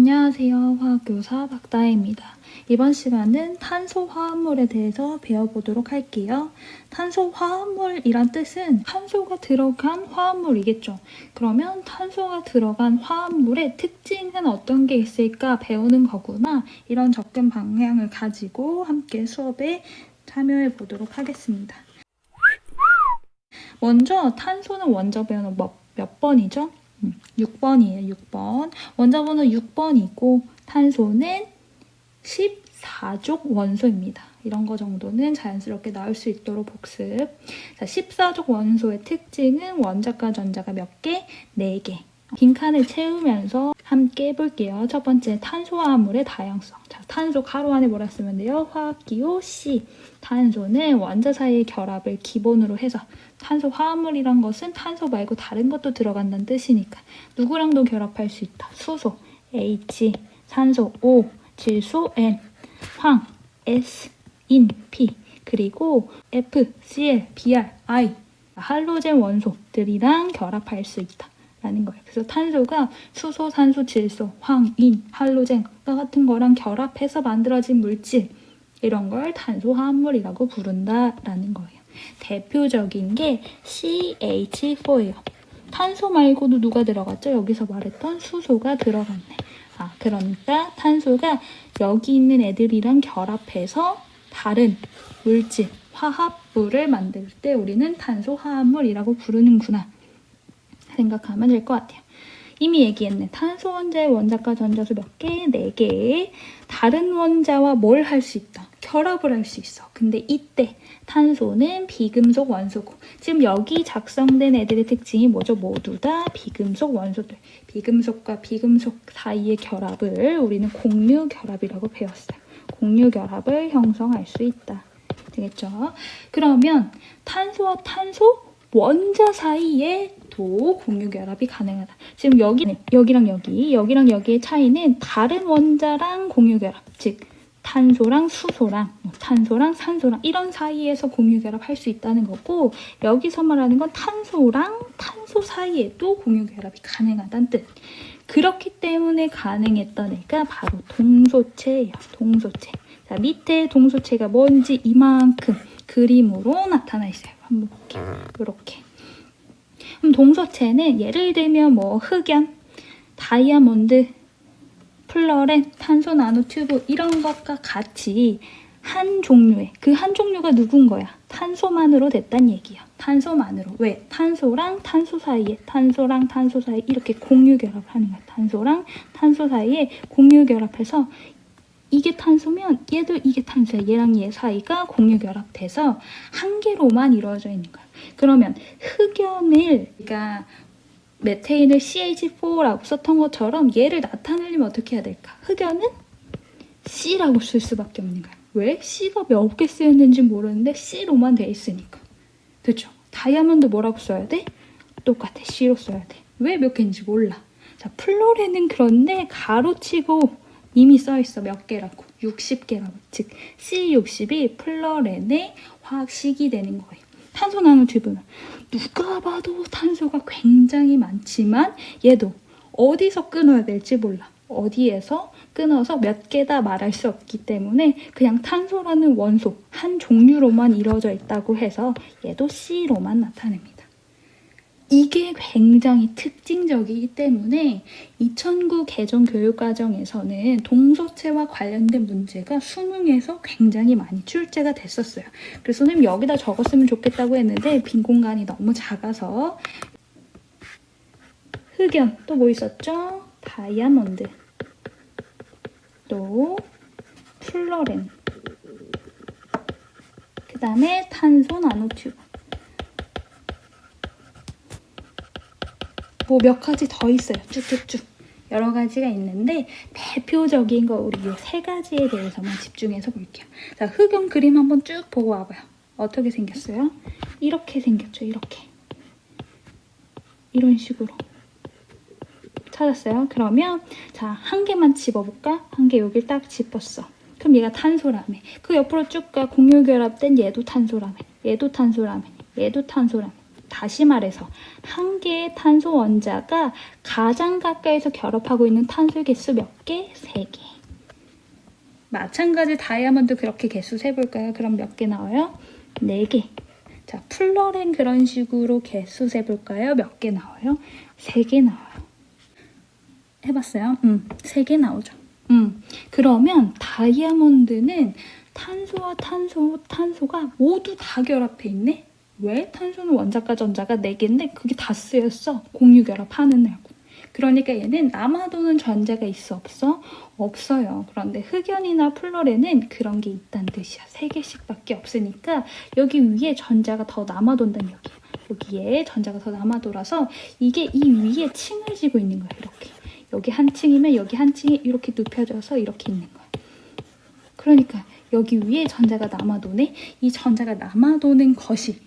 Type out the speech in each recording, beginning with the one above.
안녕하세요. 화학교사 박다혜입니다. 이번 시간은 탄소화합물에 대해서 배워보도록 할게요. 탄소화합물이란 뜻은 탄소가 들어간 화합물이겠죠. 그러면 탄소가 들어간 화합물의 특징은 어떤 게 있을까 배우는 거구나. 이런 접근 방향을 가지고 함께 수업에 참여해 보도록 하겠습니다. 먼저 탄소는 원자번호 몇 번이죠? 6번이에요. 6번. 원자번호 6번이고 탄소는 14족 원소입니다. 이런 거 정도는 자연스럽게 나올 수 있도록 복습. 자, 14족 원소의 특징은 원자과 전자가 몇 개? 4개. 빈칸을 채우면서 함께 해볼게요. 첫 번째, 탄소화합물의 다양성. 자, 탄소 가로 안에 뭐라 쓰면 돼요? 화학기호 C. 탄소는 원자 사이의 결합을 기본으로 해서 탄소화합물이란 것은 탄소 말고 다른 것도 들어간다는 뜻이니까 누구랑도 결합할 수 있다. 수소 H, 산소 O, 질소 N, 황 S, 인 P, 그리고 F, Cl, Br, I 할로젠 원소들이랑 결합할 수 있다. 라는 거예요. 그래서 탄소가 수소, 산소, 질소, 황, 인, 할로젠 같은 거랑 결합해서 만들어진 물질, 이런 걸 탄소화합물이라고 부른다라는 거예요. 대표적인 게 CH4예요. 탄소 말고도 누가 들어갔죠? 여기서 말했던 수소가 들어갔네. 그러니까 탄소가 여기 있는 애들이랑 결합해서 다른 물질, 화합물을 만들 때 우리는 탄소화합물이라고 부르는구나 생각하면 될 것 같아요. 이미 얘기했네. 탄소 원자의 원자과 전자수 몇 개? 4개. 다른 원자와 뭘 할 수 있다? 결합을 할 수 있어. 근데 이때 탄소는 비금속 원소고, 지금 여기 작성된 애들의 특징이 뭐죠? 모두 다 비금속 원소들. 비금속과 비금속 사이의 결합을 우리는 공유결합이라고 배웠어요. 공유결합을 형성할 수 있다. 되겠죠? 그러면 탄소와 탄소 원자 사이에 도 공유결합이 가능하다. 지금 여기랑 여기의 차이는 다른 원자랑 공유결합, 즉 탄소랑 수소랑 탄소랑 산소랑 이런 사이에서 공유결합 할 수 있다는 거고, 여기서 말하는 건 탄소랑 탄소 사이에도 공유결합이 가능하다는 뜻. 그렇기 때문에 가능했던 애가 바로 동소체예요. 동소체. 자, 밑에 동소체가 뭔지 이만큼 그림으로 나타나 있어요. 한번 볼게요. 이렇게. 그럼 동소체는 예를 들면 뭐 흑연, 다이아몬드, 플러렌, 탄소 나노튜브 이런 것과 같이 한 종류의, 그 한 종류가 누군 거야? 탄소만으로 됐단 얘기야. 탄소만으로. 왜? 탄소랑 탄소 사이에 이렇게 공유결합을 하는 거야. 탄소랑 탄소 사이에 공유결합해서 이게 탄소면 얘도 이게 탄소야. 얘랑 얘 사이가 공유결합돼서 한 개로만 이루어져 있는 거야. 그러면 흑연을, 그러니까 메테인을 CH4라고 썼던 것처럼 얘를 나타내려면 어떻게 해야 될까? 흑연은 C라고 쓸 수밖에 없는 거야. 왜? C가 몇 개 쓰였는지 모르는데 C로만 돼 있으니까. 그렇죠? 다이아몬드 뭐라고 써야 돼? 똑같아. C로 써야 돼. 왜 몇 개인지 몰라. 자, 플로렌은 그런데 가로치고 이미 써있어. 몇 개라고? 60개라고. 즉 C60이 플러렌의 화학식이 되는 거예요. 탄소 나노튜브는 누가 봐도 탄소가 굉장히 많지만 얘도 어디서 끊어야 될지 몰라. 어디에서 끊어서 몇 개다 말할 수 없기 때문에 그냥 탄소라는 원소 한 종류로만 이루어져 있다고 해서 얘도 C로만 나타냅니다. 이게 굉장히 특징적이기 때문에 2009 개정 교육과정에서는 동소체와 관련된 문제가 수능에서 굉장히 많이 출제가 됐었어요. 그래서 선생님 여기다 적었으면 좋겠다고 했는데 빈 공간이 너무 작아서. 흑연, 또 뭐 있었죠? 다이아몬드, 또 플러렌, 그 다음에 탄소 나노튜브, 뭐 몇 가지 더 있어요. 쭉쭉쭉 여러 가지가 있는데 대표적인 거 우리 이 세 가지에 대해서만 집중해서 볼게요. 자, 흑연 그림 한번 쭉 보고 와봐요. 어떻게 생겼어요? 이렇게 생겼죠. 이렇게. 이런 식으로. 찾았어요? 그러면 자, 한 개만 집어볼까? 한 개 여길 딱 집었어. 그럼 얘가 탄소라며. 그 옆으로 쭉 가 공유결합된 얘도 탄소라며. 얘도 탄소라며. 얘도 탄소라며. 다시 말해서 한 개의 탄소 원자가 가장 가까이서 결합하고 있는 탄소의 개수 몇 개? 3개. 마찬가지 다이아몬드 그렇게 개수 세볼까요? 그럼 몇 개 나와요? 4개. 자, 플러렌 그런 식으로 개수 세볼까요? 몇 개 나와요? 3개 나와요. 해봤어요? 3개 나오죠. 그러면 다이아몬드는 탄소와 탄소가 모두 다 결합해 있네? 왜? 탄소는 원자가 전자가 4개인데 그게 다 쓰였어. 공유 결합하는 날고. 그러니까 얘는 남아도는 전자가 있어 없어? 없어요. 그런데 흑연이나 플러렌은 그런 게 있다는 뜻이야. 3개씩밖에 없으니까 여기 위에 전자가 더 남아돈다는 얘기야. 여기에 전자가 더 남아돌아서 이게 이 위에 층을 지고 있는 거야. 이렇게. 여기 한 층이면 여기 한 층이 이렇게 눕혀져서 이렇게 있는 거야. 그러니까 여기 위에 전자가 남아도네. 이 전자가 남아도는 것이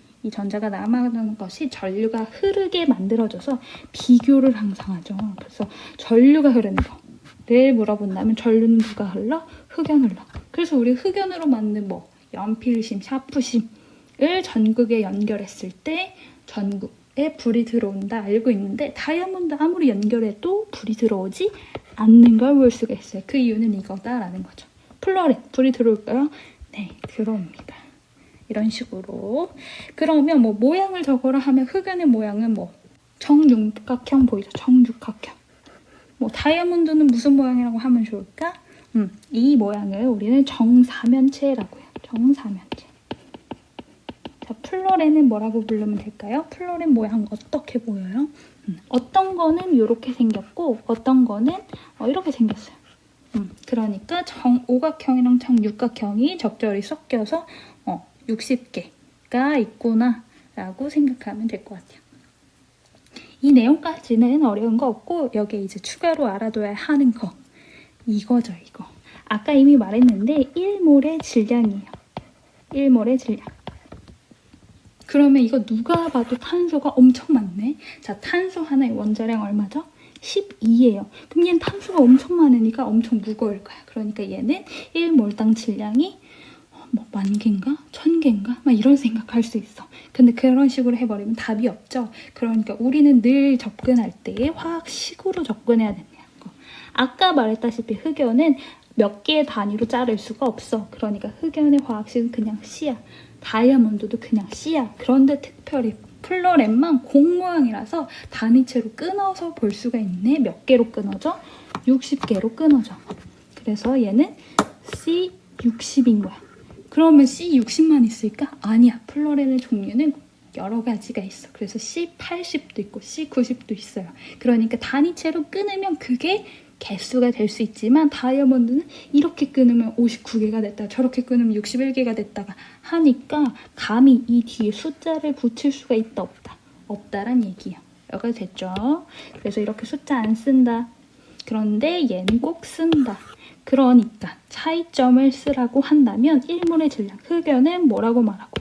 전류가 흐르게 만들어져서 비교를 항상 하죠. 그래서 전류가 흐르는 거를 물어본다면 전류는 누가 흘러? 흑연 흘러. 그래서 우리 흑연으로 만든 연필심, 샤프심을 전극에 연결했을 때 전극에 불이 들어온다 알고 있는데 다이아몬드 아무리 연결해도 불이 들어오지 않는 걸 볼 수가 있어요. 그 이유는 이거다라는 거죠. 플러렌, 불이 들어올까요? 네, 들어옵니다. 이런 식으로. 그러면 모양을 적어라 하면 흑연의 모양은 정육각형 보이죠? 정육각형. 다이아몬드는 무슨 모양이라고 하면 좋을까? 이 모양을 우리는 정사면체라고 해요. 정사면체. 자, 플러렌은 뭐라고 부르면 될까요? 플러렌 모양 어떻게 보여요? 어떤 거는 이렇게 생겼고 어떤 거는 이렇게 생겼어요. 그러니까 정오각형이랑 정육각형이 적절히 섞여서 60개가 있구나 라고 생각하면 될 것 같아요. 이 내용까지는 어려운 거 없고 여기에 이제 추가로 알아둬야 하는 거 이거죠. 이거 아까 이미 말했는데 1몰의 질량이에요. 1몰의 질량. 그러면 이거 누가 봐도 탄소가 엄청 많네. 자, 탄소 하나의 원자량 얼마죠? 12예요. 그럼 얘는 탄소가 엄청 많으니까 엄청 무거울 거야. 그러니까 얘는 1몰당 질량이 10,000개인가? 1,000개인가? 막 이런 생각할 수 있어. 근데 그런 식으로 해버리면 답이 없죠. 그러니까 우리는 늘 접근할 때 화학식으로 접근해야 된다는 거. 아까 말했다시피 흑연은 몇 개의 단위로 자를 수가 없어. 그러니까 흑연의 화학식은 그냥 C야. 다이아몬드도 그냥 C야. 그런데 특별히 플러렌만 공 모양이라서 단위체로 끊어서 볼 수가 있네. 몇 개로 끊어져? 60개로 끊어져. 그래서 얘는 C60인 거야. 그러면 C60만 있을까? 아니야. 플러렌의 종류는 여러 가지가 있어. 그래서 C80도 있고 C90도 있어요. 그러니까 단위체로 끊으면 그게 개수가 될 수 있지만 다이아몬드는 이렇게 끊으면 59개가 됐다가 저렇게 끊으면 61개가 됐다가 하니까 감히 이 뒤에 숫자를 붙일 수가 있다 없다? 없다란 얘기예요. 여기가 됐죠? 그래서 이렇게 숫자 안 쓴다. 그런데 얘는 꼭 쓴다. 그러니까 차이점을 쓰라고 한다면 1몰의 질량, 흑연은 뭐라고 말하고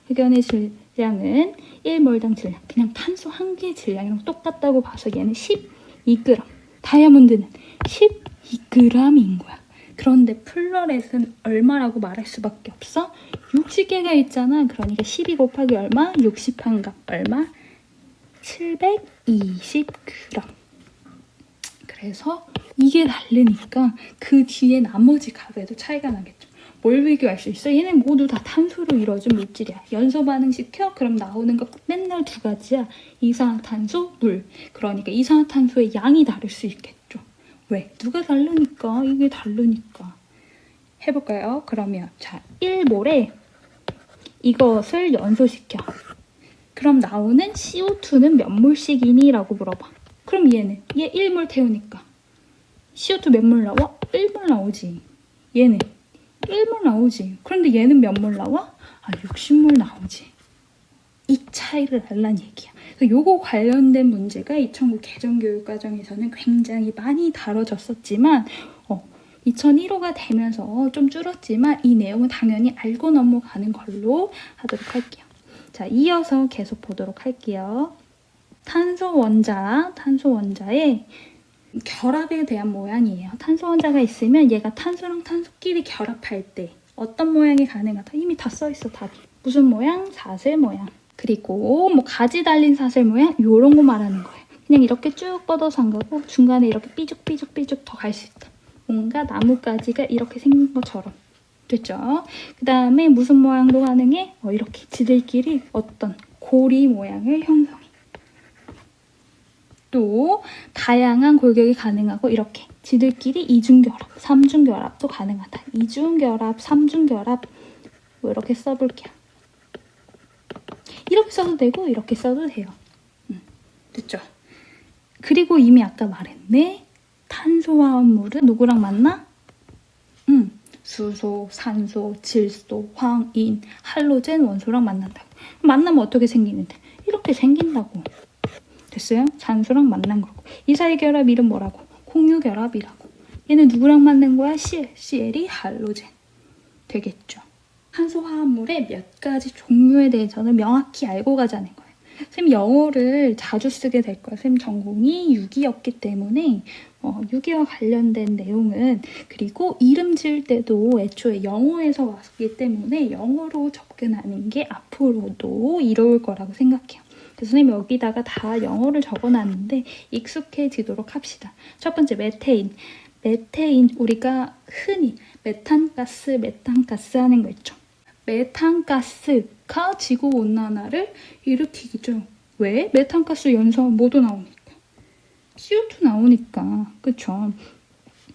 흑연의 질량은 1몰당 질량, 그냥 탄소 한 개의 질량이랑 똑같다고 봐서 얘는 12g, 다이아몬드는 12g인 거야. 그런데 플러렛은 얼마라고 말할 수밖에 없어? 60개가 있잖아. 그러니까 12 곱하기 얼마? 60한값 얼마? 720g. 그래서 이게 다르니까 그 뒤에 나머지 값에도 차이가 나겠죠. 뭘 비교할 수 있어? 얘는 모두 다 탄소로 이루어진 물질이야. 연소 반응시켜? 그럼 나오는 거 맨날 두 가지야. 이산화탄소, 물. 그러니까 이산화탄소의 양이 다를 수 있겠죠. 왜? 누가 다르니까. 이게 다르니까. 해볼까요? 그러면 자, 1몰에 이것을 연소시켜. 그럼 나오는 CO2는 몇 몰씩이니? 라고 물어봐. 그럼 얘는 얘 1몰 태우니까 CO2 몇 몰 나와? 1몰 나오지. 얘는 1몰 나오지. 그런데 얘는 몇 몰 나와? 60몰 나오지. 이 차이를 알란 얘기야. 그래서 요거 관련된 문제가 2009 개정교육과정에서는 굉장히 많이 다뤄졌었지만 2015가 되면서 좀 줄었지만 이 내용은 당연히 알고 넘어가는 걸로 하도록 할게요. 자, 이어서 계속 보도록 할게요. 탄소 원자의 결합에 대한 모양이에요. 탄소 원자가 있으면 얘가 탄소랑 탄소끼리 결합할 때 어떤 모양이 가능하다? 이미 다 써있어, 답이. 무슨 모양? 사슬 모양. 그리고 뭐 가지 달린 사슬 모양 요런 거 말하는 거예요. 그냥 이렇게 쭉 뻗어서 안 가고 중간에 이렇게 삐죽삐죽삐죽 더 갈 수 있다. 뭔가 나뭇가지가 이렇게 생긴 것처럼. 됐죠? 그 다음에 무슨 모양도 가능해? 이렇게 지들끼리 어떤 고리 모양을 형성해. 또 다양한 골격이 가능하고 이렇게 지들끼리 이중결합, 삼중결합도 가능하다. 이중결합, 삼중결합 뭐 이렇게 써볼게요. 이렇게 써도 되고 이렇게 써도 돼요. 됐죠? 그리고 이미 아까 말했네. 탄소화합물은 누구랑 만나? 수소, 산소, 질소, 황인, 할로젠 원소랑 만난다고. 만나면 어떻게 생기는데? 이렇게 생긴다고. 됐어요? 산소랑 만난 거고. 이 사이 결합 이름 뭐라고? 공유결합이라고. 얘는 누구랑 만난 거야? CL이 할로젠. 되겠죠? 탄소화합물의 몇 가지 종류에 대해서는 명확히 알고 가자는 거예요. 쌤 영어를 자주 쓰게 될 거예요. 쌤 전공이 유기였기 때문에 유기와 관련된 내용은 그리고 이름 지을 때도 애초에 영어에서 왔기 때문에 영어로 접근하는 게 앞으로도 이로울 거라고 생각해요. 그래서 선생님 여기다가 다 영어를 적어놨는데 익숙해지도록 합시다. 첫 번째 메테인. 메테인 우리가 흔히 메탄가스 하는 거 있죠. 메탄가스가 지구온난화를 일으키죠. 왜? 메탄가스 연소하면 뭐도 나오니까. CO2 나오니까. 그쵸?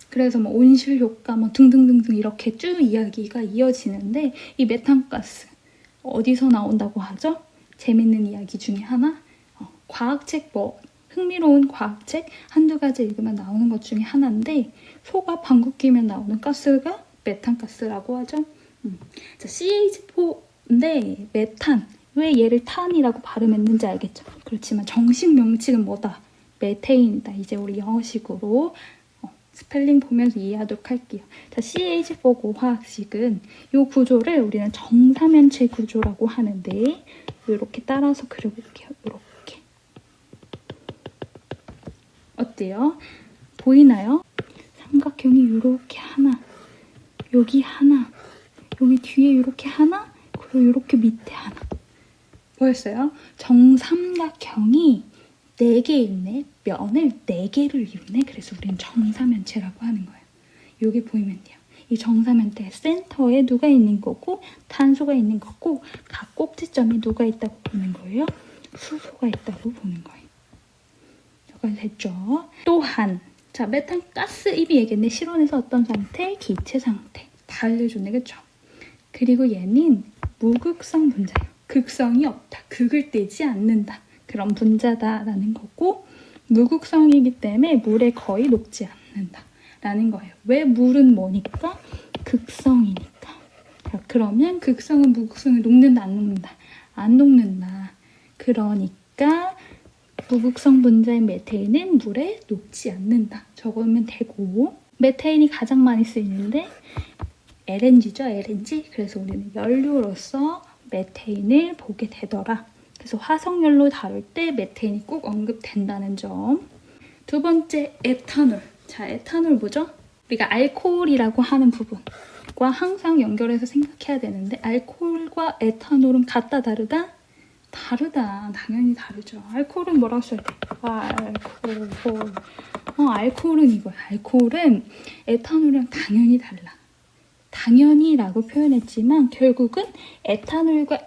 그래서 뭐 온실효과 뭐 등등등등 이렇게 쭉 이야기가 이어지는데 이 메탄가스 어디서 나온다고 하죠? 재밌는 이야기 중에 하나? 과학책 뭐 흥미로운 과학책 한두 가지 읽으면 나오는 것 중에 하나인데 소가 방귀 끼면 나오는 가스가 메탄가스라고 하죠. 자, CH4인데 메탄. 왜 얘를 탄이라고 발음했는지 알겠죠? 그렇지만 정식 명칭은 뭐다? 메테인이다. 이제 우리 영어식으로 스펠링 보면서 이해하도록 할게요. 자, CH4 화학식은 이 구조를 우리는 정사면체 구조라고 하는데 이렇게 따라서 그려볼게요. 이렇게. 어때요? 보이나요? 삼각형이 이렇게 하나, 여기 하나, 여기 뒤에 이렇게 하나, 그리고 이렇게 밑에 하나. 보였어요? 정삼각형이 4개 있네. 면을 4개를 이루네. 그래서 우리는 정사면체라고 하는 거예요. 여기 보이면 돼요. 이 정사면체 센터에 누가 있는 거고 탄소가 있는 거고 각 꼭지점에 누가 있다고 보는 거예요? 수소가 있다고 보는 거예요. 여기까지 됐죠? 또한 자, 메탄가스 이미 얘기했네. 실온에서 어떤 상태? 기체 상태. 다 알려줬네. 그쵸? 그리고 얘는 무극성 분자예요. 극성이 없다. 극을 떼지 않는다. 그런 분자다라는 거고 무극성이기 때문에 물에 거의 녹지 않는다라는 거예요. 왜 물은 뭐니까? 극성이니까. 자, 그러면 극성은 무극성이 녹는다 안 녹는다? 안 녹는다. 그러니까 무극성 분자인 메테인은 물에 녹지 않는다. 적으면 되고 메테인이 가장 많이 쓰이는데 LNG죠. LNG. 그래서 우리는 연료로서 메테인을 보게 되더라. 그래서 화석연료 다룰 때 메테인이 꼭 언급된다는 점. 두 번째, 에탄올. 자, 에탄올 뭐죠? 우리가 알코올이라고 하는 부분과 항상 연결해서 생각해야 되는데 알코올과 에탄올은 같다 다르다? 다르다. 당연히 다르죠. 알코올은 뭐라고 써야 돼? 알코올. 알코올은 이거야. 알코올은 에탄올이랑 당연히 달라. 당연히라고 표현했지만 결국은 에탄올과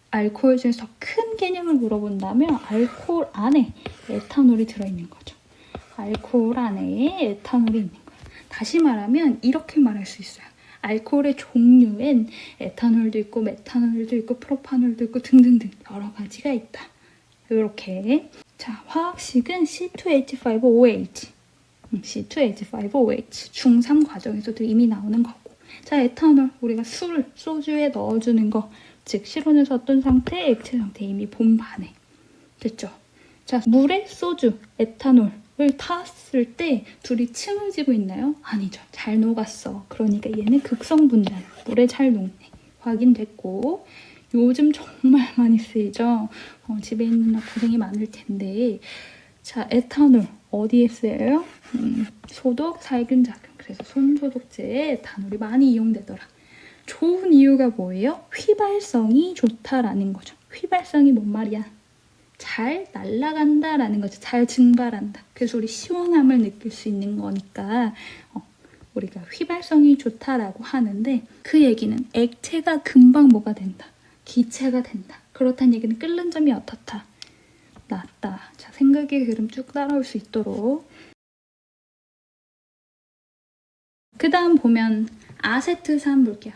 알코올 중에서 큰 개념을 물어본다면 알코올 안에 에탄올이 들어있는 거죠. 알코올 안에 에탄올이 있는 거예요. 다시 말하면 이렇게 말할 수 있어요. 알코올의 종류엔 에탄올도 있고 메탄올도 있고 프로파놀도 있고 등등등 여러 가지가 있다. 이렇게. 자, 화학식은 C2H5OH. C2H5OH. 중3 과정에서도 이미 나오는 거고. 자, 에탄올. 우리가 술, 소주에 넣어주는 거. 즉, 실온에서 어떤 상태? 액체 상태. 이미 본반에. 됐죠? 자, 물에 소주, 에탄올을 탔을 때 둘이 층을 지고 있나요? 아니죠. 잘 녹았어. 그러니까 얘는 극성 분자예요. 물에 잘 녹네. 확인됐고. 요즘 정말 많이 쓰이죠? 집에 있는 나 고생이 많을 텐데. 자, 에탄올. 어디에 쓰여요? 소독, 살균 작용. 그래서 손소독제에 에탄올이 많이 이용되더라. 좋은 이유가 뭐예요? 휘발성이 좋다라는 거죠. 휘발성이 뭔 말이야? 잘 날아간다라는 거죠. 잘 증발한다. 그래서 우리 시원함을 느낄 수 있는 거니까 우리가 휘발성이 좋다라고 하는데 그 얘기는 액체가 금방 뭐가 된다. 기체가 된다. 그렇다는 얘기는 끓는 점이 어떻다. 낮다. 자, 생각의 흐름 쭉 따라올 수 있도록. 그 다음 보면 아세트산 볼게요.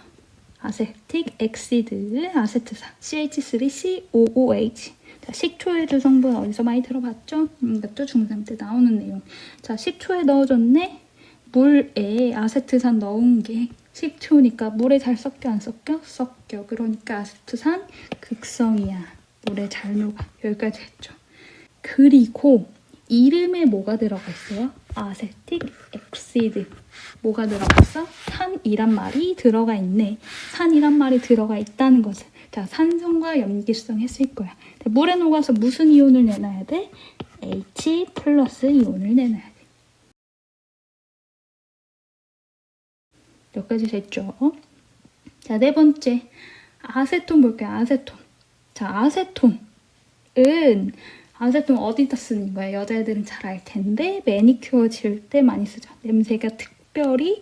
아세틱 엑시드 아세트산 CH3COOH. 자, 식초의 주성분 어디서 많이 들어봤죠? 이것도 중3 때 나오는 내용. 자, 식초에 넣어줬네. 물에 아세트산 넣은 게 식초니까 물에 잘 섞여 안 섞여? 섞여. 그러니까 아세트산 극성이야. 물에 잘 녹아. 여기까지 했죠. 그리고 이름에 뭐가 들어가 있어요? 아세틱 엑시드. 뭐가 들어가 있어? 산이란 말이 들어가 있네. 산이란 말이 들어가 있다는 것은 자, 산성과 염기성 했을 거야. 물에 녹아서 무슨 이온을 내놔야 돼? H 플러스 이온을 내놔야 돼. 여기까지 됐죠? 자, 네 번째. 아세톤 볼게요. 아세톤. 자, 아세톤 어디다 쓰는 거야? 여자애들은 잘 알 텐데 매니큐어 지울 때 많이 쓰죠. 냄새가 특별히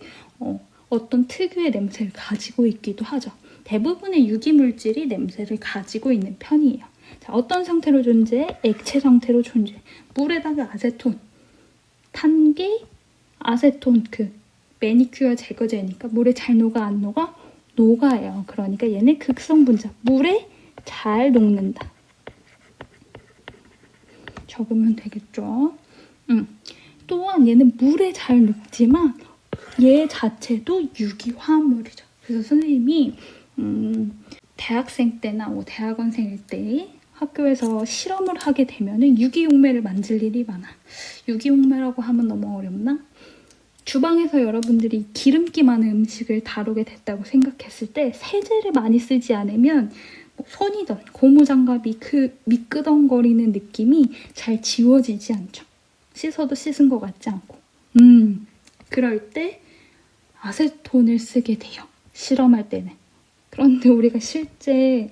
어떤 특유의 냄새를 가지고 있기도 하죠. 대부분의 유기물질이 냄새를 가지고 있는 편이에요. 자, 어떤 상태로 존재해? 액체 상태로 존재해. 물에다가 아세톤 탄 게 아세톤 그 매니큐어 제거제니까 물에 잘 녹아 안 녹아? 녹아요. 그러니까 얘는 극성 분자. 물에 잘 녹는다. 적으면 되겠죠. 또한 얘는 물에 잘 녹지만 얘 자체도 유기화합물이죠. 그래서 선생님이 대학생 때나 대학원생일 때 학교에서 실험을 하게 되면은 유기용매를 만질 일이 많아. 유기용매라고 하면 너무 어렵나? 주방에서 여러분들이 기름기 많은 음식을 다루게 됐다고 생각했을 때 세제를 많이 쓰지 않으면 손이든 고무장갑이 그 미끄덩거리는 느낌이 잘 지워지지 않죠. 씻어도 씻은 것 같지 않고. 그럴 때 아세톤을 쓰게 돼요. 실험할 때는. 그런데 우리가 실제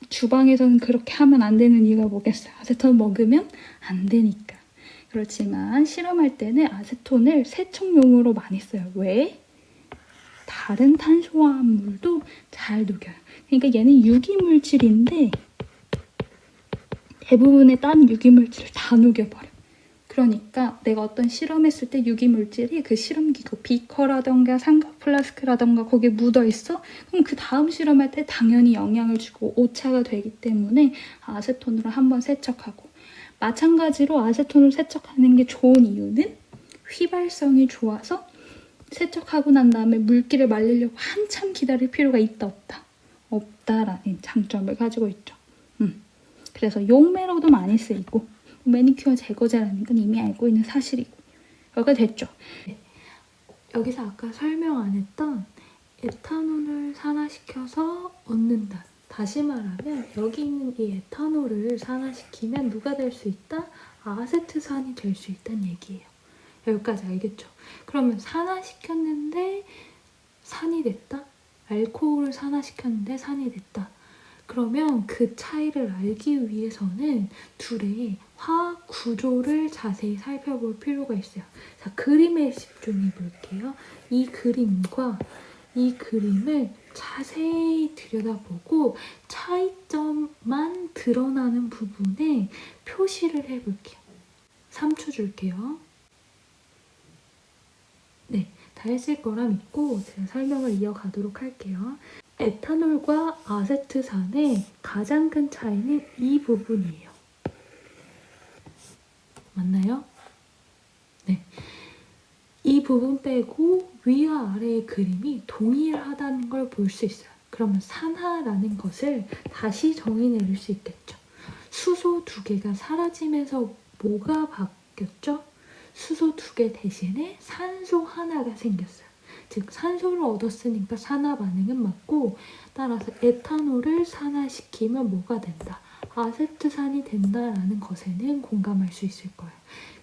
주방에서는 그렇게 하면 안 되는 이유가 뭐겠어요? 아세톤 먹으면 안 되니까. 그렇지만 실험할 때는 아세톤을 세척용으로 많이 써요. 왜? 다른 탄소화합물도 잘 녹여요. 그러니까 얘는 유기물질인데 대부분의 다른 유기물질을 다 녹여버려. 그러니까 내가 어떤 실험했을 때 유기물질이 그 실험기구 비커라던가 삼각 플라스크라던가 거기에 묻어있어? 그럼 그 다음 실험할 때 당연히 영향을 주고 오차가 되기 때문에 아세톤으로 한번 세척하고 마찬가지로 아세톤을 세척하는 게 좋은 이유는 휘발성이 좋아서 세척하고 난 다음에 물기를 말리려고 한참 기다릴 필요가 있다 없다? 없다라는 장점을 가지고 있죠. 그래서 용매로도 많이 쓰이고 매니큐어 제거제라는 건 이미 알고 있는 사실이고 여기가 됐죠. 여기서 아까 설명 안 했던 에탄올을 산화시켜서 얻는다. 다시 말하면 여기 있는 이 에탄올을 산화시키면 누가 될 수 있다? 아세트산이 될 수 있다는 얘기예요. 여기까지 알겠죠? 그러면 산화시켰는데 산이 됐다? 알코올을 산화시켰는데 산이 됐다. 그러면 그 차이를 알기 위해서는 둘의 화학 구조를 자세히 살펴볼 필요가 있어요. 자, 그림에 집중해 볼게요. 이 그림과 이 그림을 자세히 들여다보고 차이점만 드러나는 부분에 표시를 해볼게요. 3초 줄게요. 네, 다 했을 거라 믿고 제가 설명을 이어가도록 할게요. 에탄올과 아세트산의 가장 큰 차이는 이 부분이에요. 맞나요? 네. 이 부분 빼고 위와 아래의 그림이 동일하다는 걸 볼 수 있어요. 그러면 산화라는 것을 다시 정의 내릴 수 있겠죠. 수소 2개가 사라지면서 뭐가 바뀌었죠? 수소 2개 대신에 산소 하나가 생겼어요. 즉 산소를 얻었으니까 산화 반응은 맞고 따라서 에탄올을 산화시키면 뭐가 된다? 아세트산이 된다라는 것에는 공감할 수 있을 거예요.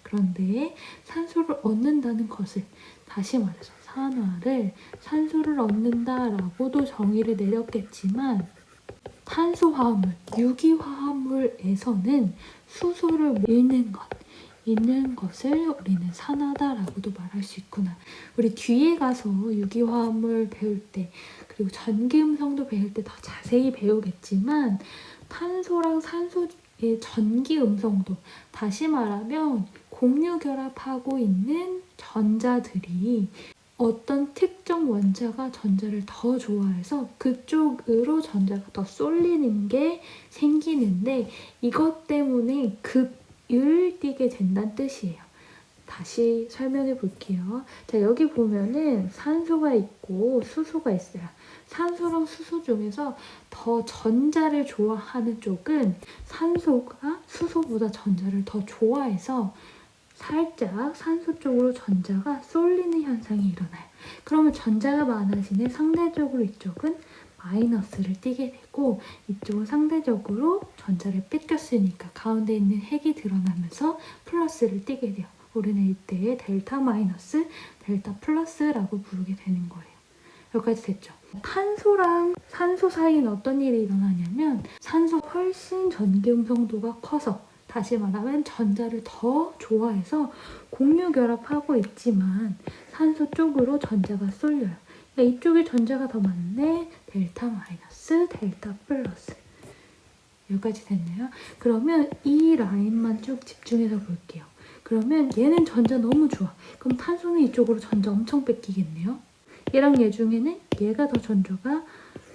그런데 산소를 얻는다는 것을 다시 말해서 산화를 산소를 얻는다라고도 정의를 내렸겠지만 탄소화합물, 유기화합물에서는 수소를 잃는 것을 우리는 산화다라고도 말할 수 있구나. 우리 뒤에 가서 유기화합물 배울 때, 그리고 전기음성도 배울 때 더 자세히 배우겠지만 탄소랑 산소의 전기음성도, 다시 말하면 공유결합하고 있는 전자들이 어떤 특정 원자가 전자를 더 좋아해서 그쪽으로 전자가 더 쏠리는 게 생기는데, 이것 때문에 급을 띠게 된다는 뜻이에요. 다시 설명해 볼게요. 자, 여기 보면은 산소가 있고 수소가 있어요. 산소랑 수소 중에서 더 전자를 좋아하는 쪽은 산소가 수소보다 전자를 더 좋아해서 살짝 산소 쪽으로 전자가 쏠리는 현상이 일어나요. 그러면 전자가 많아지는 상대적으로 이쪽은 마이너스를 띠게 되고, 이쪽은 상대적으로 전자를 뺏겼으니까 가운데 있는 핵이 드러나면서 플러스를 띠게 돼요. 우리는 이때 델타 마이너스, 델타 플러스라고 부르게 되는 거예요. 여기까지 됐죠? 탄소랑 산소 사이는 어떤 일이 일어나냐면, 산소 훨씬 전기음성도가 커서, 다시 말하면 전자를 더 좋아해서 공유 결합하고 있지만 산소 쪽으로 전자가 쏠려요. 그러니까 이쪽에 전자가 더 많네. 델타 마이너스, 델타 플러스. 여기까지 됐나요? 그러면 이 라인만 쭉 집중해서 볼게요. 그러면 얘는 전자 너무 좋아. 그럼 탄소는 이쪽으로 전자 엄청 뺏기겠네요. 얘랑 얘 중에는 얘가 더 전자가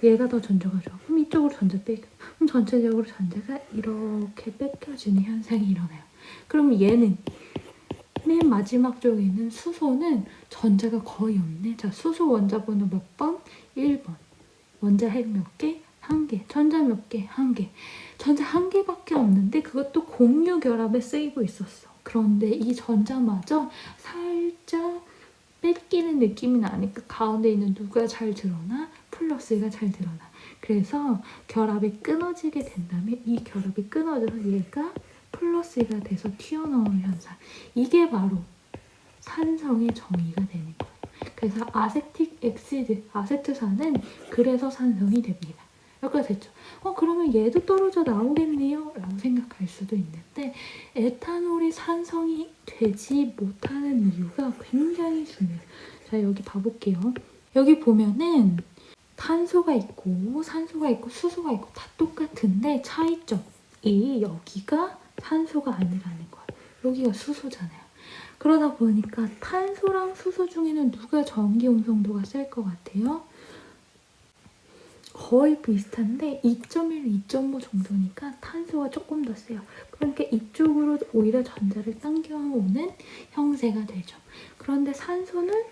좋아. 그럼 이쪽으로 전자 뺏겨. 그럼 전체적으로 전자가 이렇게 뺏겨지는 현상이 일어나요. 그럼 얘는 맨 마지막 쪽에 있는 수소는 전자가 거의 없네. 자, 수소 원자 번호 몇 번? 1번. 원자 핵 몇 개? 1개. 전자 몇 개? 1개. 전자 1개밖에 없는데 그것도 공유 결합에 쓰이고 있었어. 그런데 이 전자마저 살짝 뺏기는 느낌이 나니까 가운데 있는 누가 잘 드러나? 플러스가 잘 드러나. 그래서 결합이 끊어지게 된다면 이 결합이 끊어져서 얘가 플러스가 돼서 튀어나오는 현상. 이게 바로 산성의 정의가 되는 거예요. 그래서 아세틱 엑시드, 아세트산은 그래서 산성이 됩니다. 여기까지 됐죠? 그러면 얘도 떨어져 나오겠네요? 라고 생각할 수도 있는데, 에탄올이 산성이 되지 못하는 이유가 굉장히 중요해요. 자, 여기 봐볼게요. 여기 보면은 탄소가 있고 산소가 있고 수소가 있고 다 똑같은데 차이점이 여기가 산소가 아니라는 거예요. 여기가 수소잖아요. 그러다 보니까 탄소랑 수소 중에는 누가 전기 음성도가 셀 것 같아요? 거의 비슷한데 2.1, 2.5 정도니까 탄소가 조금 더 세요. 그러니까 이쪽으로 오히려 전자를 당겨오는 형세가 되죠. 그런데 산소는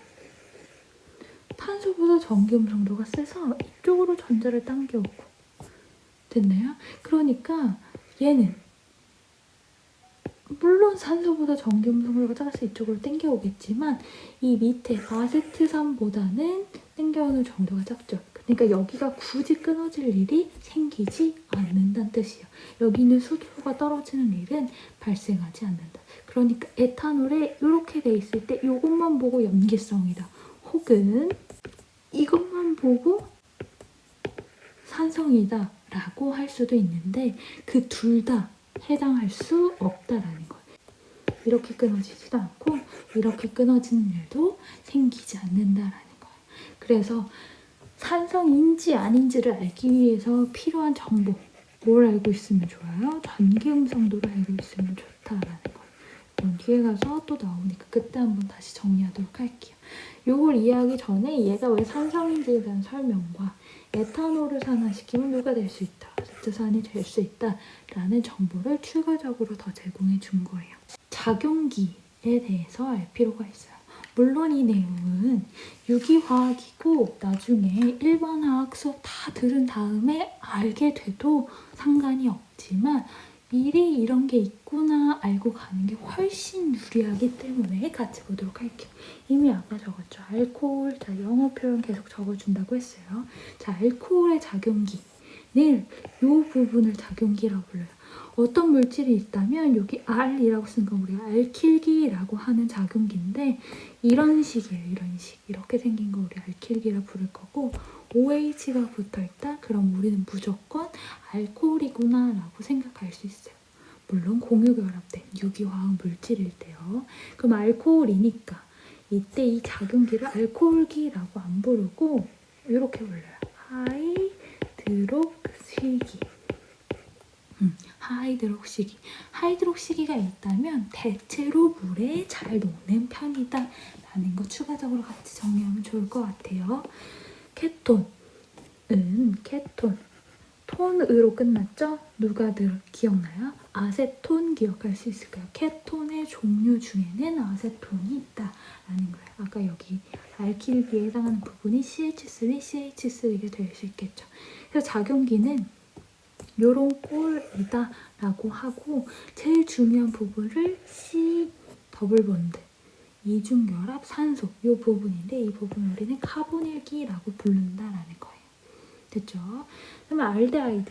탄소보다 전기 음성도가 세서 이쪽으로 전자를 당겨오고. 됐나요? 그러니까 얘는 물론 산소보다 전기 음성도가 작아서 이쪽으로 당겨오겠지만 이 밑에 아세트산보다는 당겨오는 정도가 작죠. 그러니까 여기가 굳이 끊어질 일이 생기지 않는다는 뜻이에요. 여기 있는 수소가 떨어지는 일은 발생하지 않는다. 그러니까 에탄올에 이렇게 돼 있을 때 이것만 보고 염기성이다. 혹은 이것만 보고 산성이다 라고 할 수도 있는데 그 둘 다 해당할 수 없다라는 거예요. 이렇게 끊어지지도 않고 이렇게 끊어지는 일도 생기지 않는다라는 거예요. 그래서 산성인지 아닌지를 알기 위해서 필요한 정보, 뭘 알고 있으면 좋아요? 전기음성도를 알고 있으면 좋다라는 거예요. 이건 뒤에 가서 또 나오니까 그때 한번 다시 정리하도록 할게요. 이걸 이해하기 전에 얘가 왜 산성인지에 대한 설명과 에탄올을 산화시키면 누가 될 수 있다, 아세트산이 될 수 있다라는 정보를 추가적으로 더 제공해 준 거예요. 작용기에 대해서 알 필요가 있어요. 물론 이 내용은 유기화학이고 나중에 일반 화학 수업 다 들은 다음에 알게 돼도 상관이 없지만 미리 이런 게 있구나 알고 가는 게 훨씬 유리하기 때문에 같이 보도록 할게요. 이미 아까 적었죠. 알코올, 자 영어 표현 계속 적어준다고 했어요. 자, 알코올의 작용기는 이 부분을 작용기라고 불러요. 어떤 물질이 있다면 여기 R이라고 쓴 건 우리가 알킬기라고 하는 작용기인데 이런 식이에요. 이런 식. 이렇게 생긴 거 우리 알킬기라 부를 거고 OH가 붙어있다? 그럼 우리는 무조건 알코올이구나 라고 생각할 수 있어요. 물론 공유결합된 유기화학 물질일 때요. 그럼 알코올이니까 이때 이 작용기를 알코올기라고 안 부르고 이렇게 불러요. 하이드록시기. 하이드록시기. 하이드록시기가 있다면 대체로 물에 잘 녹는 편이다 라는 거 추가적으로 같이 정리하면 좋을 것 같아요. 케톤은 케톤. 톤으로 끝났죠? 누가 기억나요? 아세톤 기억할 수 있을까요? 케톤의 종류 중에는 아세톤이 있다라는 거예요. 아까 여기 알킬기에 해당하는 부분이 CH3, CH3가 될 수 있겠죠. 그래서 작용기는 요런 꼴이다 라고 하고 제일 중요한 부분을 C 더블 본드 이중결합 산소 이 부분인데 이 부분을 우리는 카보닐기라고 부른다라는 거예요. 됐죠? 그러면 알데하이드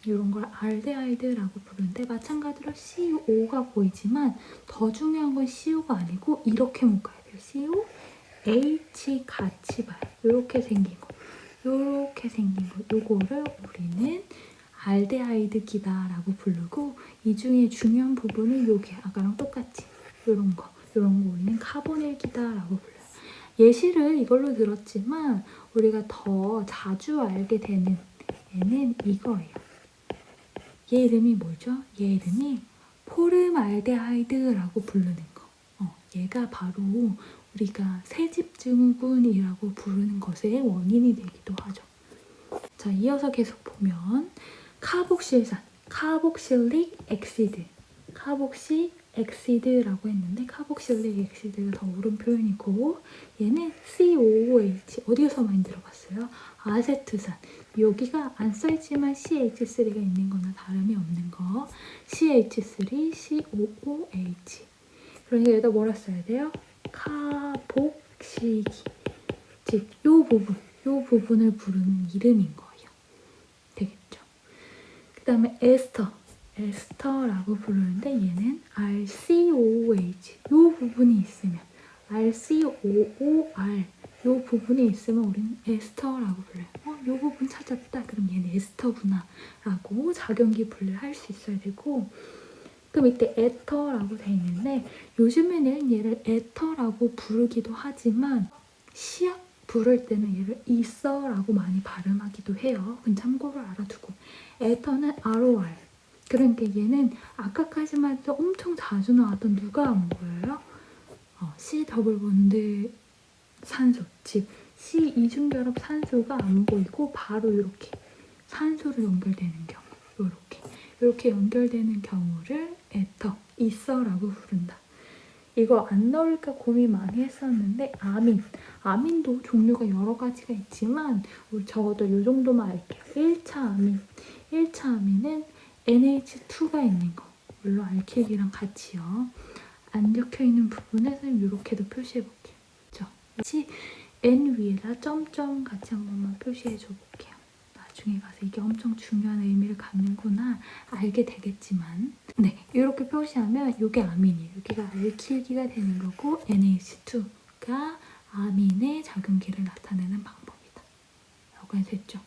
이런 걸 알데하이드라고 부르는데 마찬가지로 CO가 보이지만 더 중요한 건 CO가 아니고 이렇게 묶어야 돼요. CO, H 같이 봐요. 이렇게 생긴 거. 이렇게 생긴 거. 요거를 우리는 알데하이드기다라고 부르고 이 중에 중요한 부분은 요게 아까랑 똑같이 이런 거 우리는 카보닐기다라고 불러요. 예시를 이걸로 들었지만 우리가 더 자주 알게 되는 얘는 이거예요. 얘 이름이 뭐죠? 얘 이름이 포름알데하이드라고 부르는 거. 얘가 바로 우리가 세집증후군이라고 부르는 것의 원인이 되기도 하죠. 자, 이어서 계속 보면 카복실산, 카복실릭 엑시드, 카복시 엑시드라고 했는데 카복실릭 엑시드가 더 옳은 표현이고 얘는 COOH 어디서 많이 들어봤어요? 아세트산 여기가 안 써있지만 CH3가 있는 거나 다름이 없는 거 CH3, COOH 그러니까 여기다 뭐라 써야 돼요? 카복시기 즉 요 부분을 부르는 이름인 거예요. 되겠죠? 그 다음에 에스터라고 부르는데 얘는 RCOOH 요 부분이 있으면 RCOOR 요 부분이 있으면 우리는 에스터라고 불러요. 요 부분 찾았다. 그럼 얘는 에스터구나 라고 작용기 분류를 할 수 있어야 되고 그럼 이때 에터라고 돼 있는데 요즘에는 얘를 에터라고 부르기도 하지만 시약 부를 때는 얘를 이서라고 많이 발음하기도 해요. 그건 참고로 알아두고 에터는 ROR 그러니까 얘는 아까까지만 해도 엄청 자주 나왔던 누가 안 보여요? C 더블 본드 산소 즉 C 이중결합 산소가 안 보이고 바로 이렇게 산소로 연결되는 경우 이렇게 연결되는 경우를 에터, 이서라고 부른다. 이거 안 넣을까 고민 많이 했었는데 아민도 종류가 여러 가지가 있지만 우리 적어도 이 정도만 알게요. 1차 아민은 NH2가 있는 거 물론 알킬기랑 같이요. 안 적혀있는 부분에서는 이렇게도 표시해볼게요. 그렇죠? N 위에다 점점 같이 한 번만 표시해줘 볼게요. 나중에 가서 이게 엄청 중요한 의미를 갖는구나 알게 되겠지만 네, 이렇게 표시하면 이게 아민이에요. 여기가 알킬기가 되는 거고 NH2가 아민의 작용기를 나타내는 방법이다. 여기까지 됐죠?